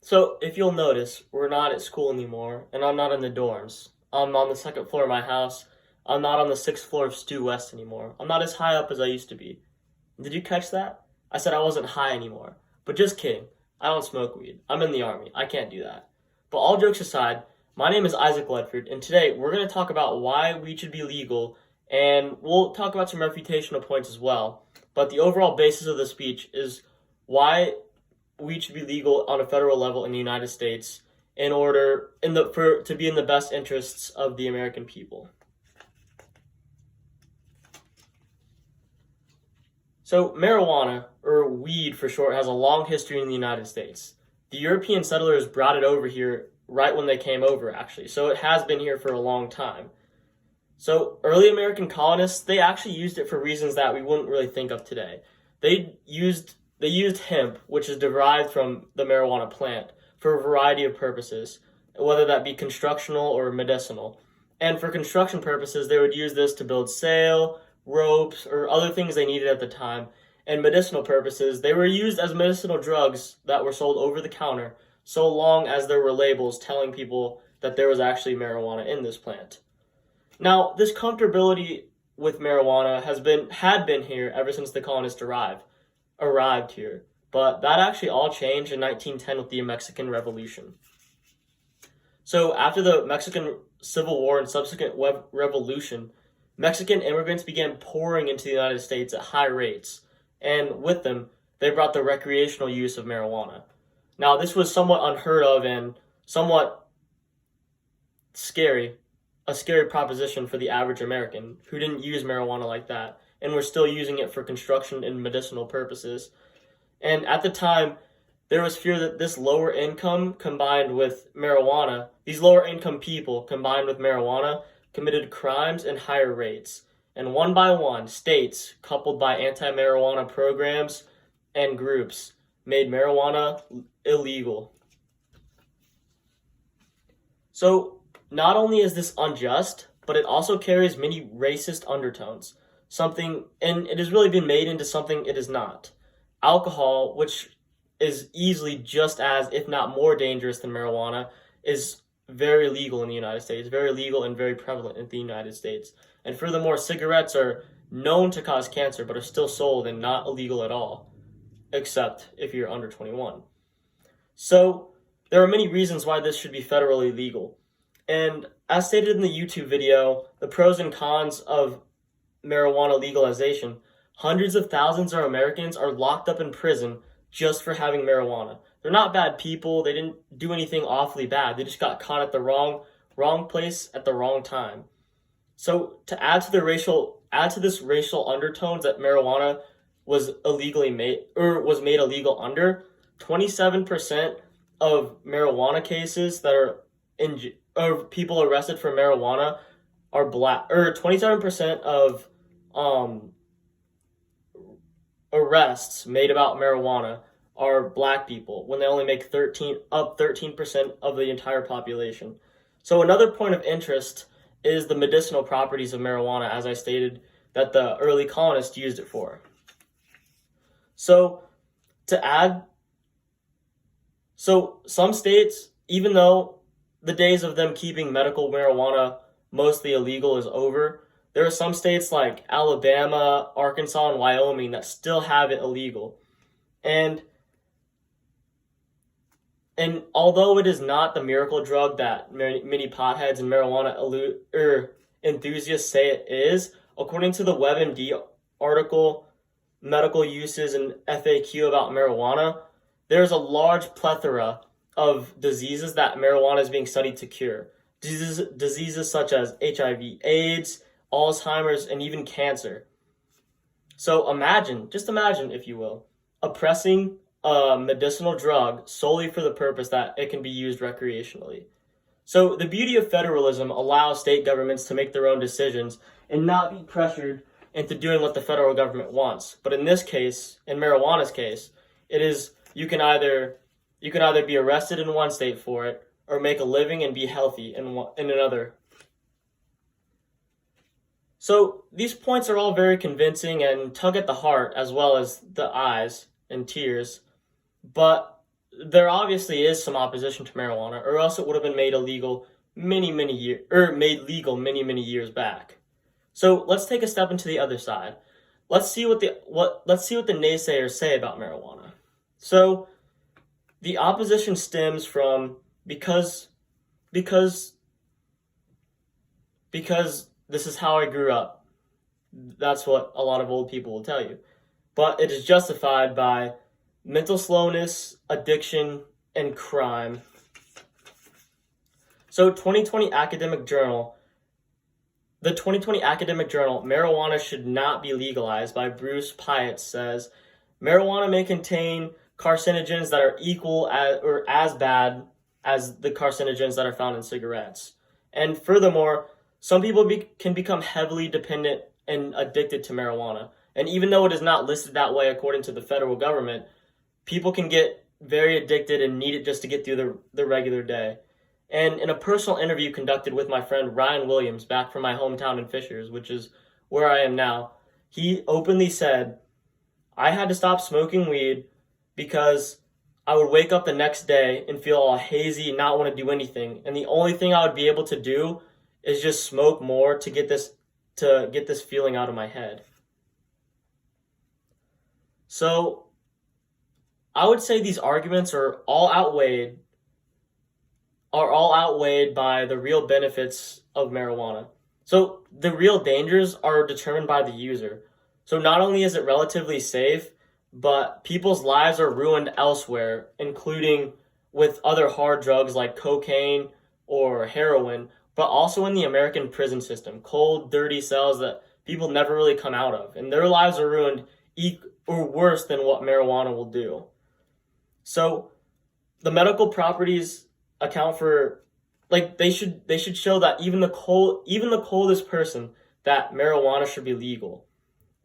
So, if you'll notice, we're not at school anymore, and I'm not in the dorms. I'm on the second floor of my house. I'm not on the sixth floor of Stu West anymore. I'm not as high up as I used to be. Did you catch that? I said I wasn't high anymore. But just kidding. I don't smoke weed. I'm in the army. I can't do that. But all jokes aside, my name is Isaac Ledford, and today we're going to talk about why weed should be legal, and we'll talk about some reputational points as well. But the overall basis of the speech is why weed should be legal on a federal level in the United States to be in the best interests of the American people. So marijuana, or weed for short, has a long history in the United States. The European settlers brought it over here right when they came over, actually. So it has been here for a long time. So early American colonists, they actually used it for reasons that we wouldn't really think of today. They used hemp, which is derived from the marijuana plant, for a variety of purposes, whether that be constructional or medicinal. And for construction purposes, they would use this to build sail, ropes, or other things they needed at the time. And medicinal purposes, they were used as medicinal drugs that were sold over the counter, so long as there were labels telling people that there was actually marijuana in this plant. Now, this comfortability with marijuana had been here ever since the colonists arrived here, but that actually all changed in 1910 with the Mexican Revolution. So after the Mexican Civil War and subsequent revolution, Mexican immigrants began pouring into the United States at high rates, and with them, they brought the recreational use of marijuana. Now, this was somewhat unheard of and somewhat a scary proposition for the average American who didn't use marijuana like that, and were still using it for construction and medicinal purposes. And at the time, there was fear that these lower income people combined with marijuana, committed crimes in higher rates. And one by one, states, coupled by anti-marijuana programs and groups, made marijuana illegal. So, not only is this unjust, but it also carries many racist undertones. And it has really been made into something it is not. Alcohol, which is easily just as, if not more dangerous than marijuana, is very legal in the United States, very legal and very prevalent in the United States. And furthermore, cigarettes are known to cause cancer, but are still sold and not illegal at all, except if you're under 21. So, there are many reasons why this should be federally legal. And as stated in the YouTube video, the pros and cons of marijuana legalization, hundreds of thousands of Americans are locked up in prison just for having marijuana. They're not bad people. They didn't do anything awfully bad. They just got caught at the wrong place at the wrong time. So to add to this racial undertones that marijuana was made illegal under, 27% of marijuana cases that are people arrested for marijuana are black, or 27% of arrests made about marijuana are black people, when they only make 13% of the entire population. So another point of interest is the medicinal properties of marijuana, as I stated, that the early colonists used it for. So some states, even though the days of them keeping medical marijuana mostly illegal is over, there are some states like Alabama, Arkansas, and Wyoming that still have it illegal. And although it is not the miracle drug that many potheads and marijuana enthusiasts say it is, according to the WebMD article, Medical Uses and FAQ about marijuana, there's a large plethora of diseases that marijuana is being studied to cure. Diseases such as HIV, AIDS, Alzheimer's, and even cancer. So just imagine, if you will, oppressing a medicinal drug solely for the purpose that it can be used recreationally. So the beauty of federalism allows state governments to make their own decisions and not be pressured into doing what the federal government wants. But in this case, in marijuana's case, it is you can either be arrested in one state for it or make a living and be healthy in another. So these points are all very convincing and tug at the heart as well as the eyes and tears. But there obviously is some opposition to marijuana, or else it would have been made illegal many years, or made legal many years back. So let's take a step into the other side. Let's see what the naysayers say about marijuana. So the opposition stems from because this is how I grew up. That's what a lot of old people will tell you. But it is justified by mental slowness, addiction, and crime. So the 2020 academic journal, Marijuana Should Not Be Legalized by Bruce Pyatt says, marijuana may contain carcinogens that are equal or as bad as the carcinogens that are found in cigarettes. And furthermore, some people can become heavily dependent and addicted to marijuana. And even though it is not listed that way according to the federal government, people can get very addicted and need it just to get through the regular day. And in a personal interview conducted with my friend Ryan Williams back from my hometown in Fishers, which is where I am now, he openly said, I had to stop smoking weed because I would wake up the next day and feel all hazy and not want to do anything. And the only thing I would be able to do is just smoke more to get this feeling out of my head. So I would say these arguments are all outweighed by the real benefits of marijuana. So the real dangers are determined by the user. So not only is it relatively safe, but people's lives are ruined elsewhere, including with other hard drugs like cocaine or heroin, but also in the American prison system, cold, dirty cells that people never really come out of, and their lives are ruined or worse than what marijuana will do. So the medical properties account for, like, they should show that even the coldest person, that marijuana should be legal.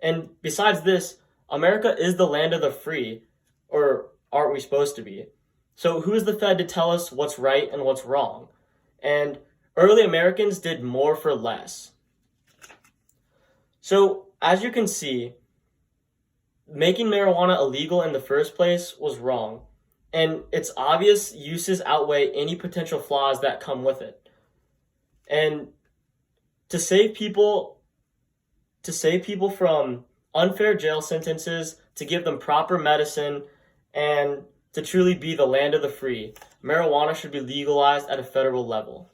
And besides this, America is the land of the free, or aren't we supposed to be? So who is the Fed to tell us what's right and what's wrong? And early Americans did more for less. So as you can see, making marijuana illegal in the first place was wrong, and its obvious uses outweigh any potential flaws that come with it. And to save people from unfair jail sentences, to give them proper medicine, and to truly be the land of the free, marijuana should be legalized at a federal level.